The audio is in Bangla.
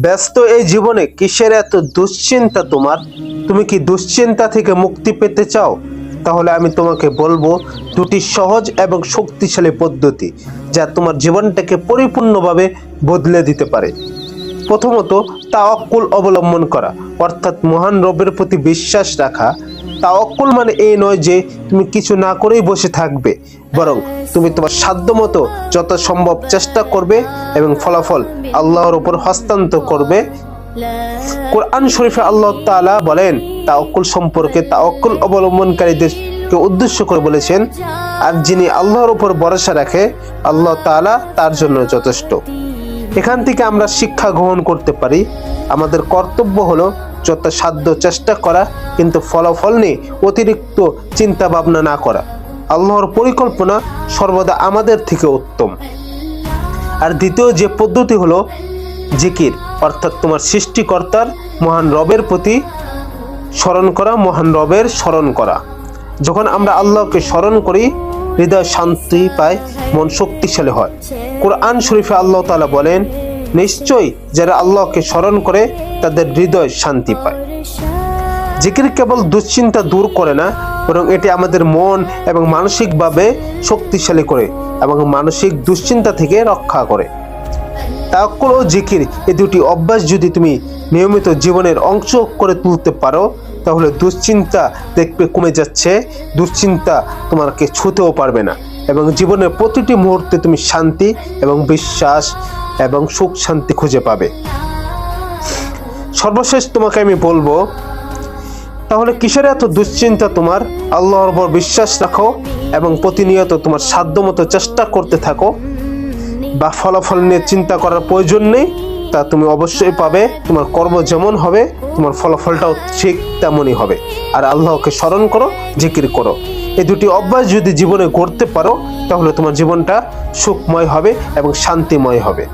ব্যস্ত এই জীবনে কিসের এত দুশ্চিন্তা তোমার? তুমি কি দুশ্চিন্তা থেকে মুক্তি পেতে চাও? তাহলে আমি তোমাকে বলবো দুটি সহজ এবং শক্তিশালী পদ্ধতি যা তোমার জীবনটাকে পরিপূর্ণভাবে বদলে দিতে পারে। প্রথমত, তাওয়াক্কুল অবলম্বন করা, অর্থাৎ মহান রবের প্রতি বিশ্বাস রাখা। তাওয়াক্কুল মানে এই নয় যে তুমি কিছু না করেই বসে থাকবে, বরং তুমি তোমার সাধ্যমতো যত সম্ভব চেষ্টা করবে এবং ফলাফল আল্লাহর উপর হস্তান্তর করবে। কোরআন শরীফে আল্লাহ তাআলা বলেন তাওয়াক্কুল সম্পর্কে, তাওয়াক্কুল অবলম্বনকারীদেরকে উদ্দেশ্য করে বলেছেন, আর যিনি আল্লাহর উপর ভরসা রাখে আল্লাহ তাআলা তার জন্য যথেষ্ট। এখান থেকে আমরা শিক্ষা গ্রহণ করতে পারি, আমাদের কর্তব্য হলো যত সাধ্য চেষ্টা করা, কিন্তু ফলাফল নিয়ে অতিরিক্ত চিন্তা ভাবনা না করা। আল্লাহর পরিকল্পনা সর্বদা আমাদের থেকে উত্তম। আর দ্বিতীয় যে পদ্ধতি হলো জিকির, অর্থাৎ তোমার সৃষ্টিকর্তার মহান রবের প্রতি স্মরণ করা, মহান রবের স্মরণ করা। যখন আমরা আল্লাহকে স্মরণ করি, হৃদয় শান্তি পায়, মন শক্তিশালী হয়। কোরআন শরীফে আল্লাহ তাআলা বলেন, নিশ্চয়ই যারা আল্লাহকে স্মরণ করে তাদের হৃদয় শান্তি পায়। জিকির কেবল দুশ্চিন্তা দূর করে না, বরং এটি আমাদের মন এবং মানসিকভাবে শক্তিশালী করে এবং মানসিক দুশ্চিন্তা থেকে রক্ষা করে। তাওয়াক্কুল ও জিকির এই দুটি অভ্যাস যদি তুমি নিয়মিত জীবনের অংশ করে তুলতে পারো, তাহলে দুশ্চিন্তা দেখবে কমে যাচ্ছে, দুশ্চিন্তা তোমাকে ছুঁতেও পারবে না, এবং জীবনের প্রতিটি মুহূর্তে তুমি শান্তি এবং বিশ্বাস এবং সুখ শান্তি খুঁজে পাবে। সর্বশেষ তোমাকে আমি বলবো, তাহলে কিসের এত দুশ্চিন্তা তোমার? আল্লাহর উপর বিশ্বাস রাখো এবং প্রতিনিয়ত তোমার সাধ্যমতো চেষ্টা করতে থাকো। বা ফলাফল নিয়ে চিন্তা করার প্রয়োজন নেই, তা তুমি অবশ্যই পাবে। তোমার কর্ম যেমন হবে, তোমার ফলাফলটাও ঠিক তেমনই হবে। আর আল্লাহকে স্মরণ করো, জিকির করো। এই দুটি অভ্যাস যদি জীবনে গড়তে পারো, তাহলে তোমার জীবনটা সুখময় হবে এবং শান্তিময় হবে।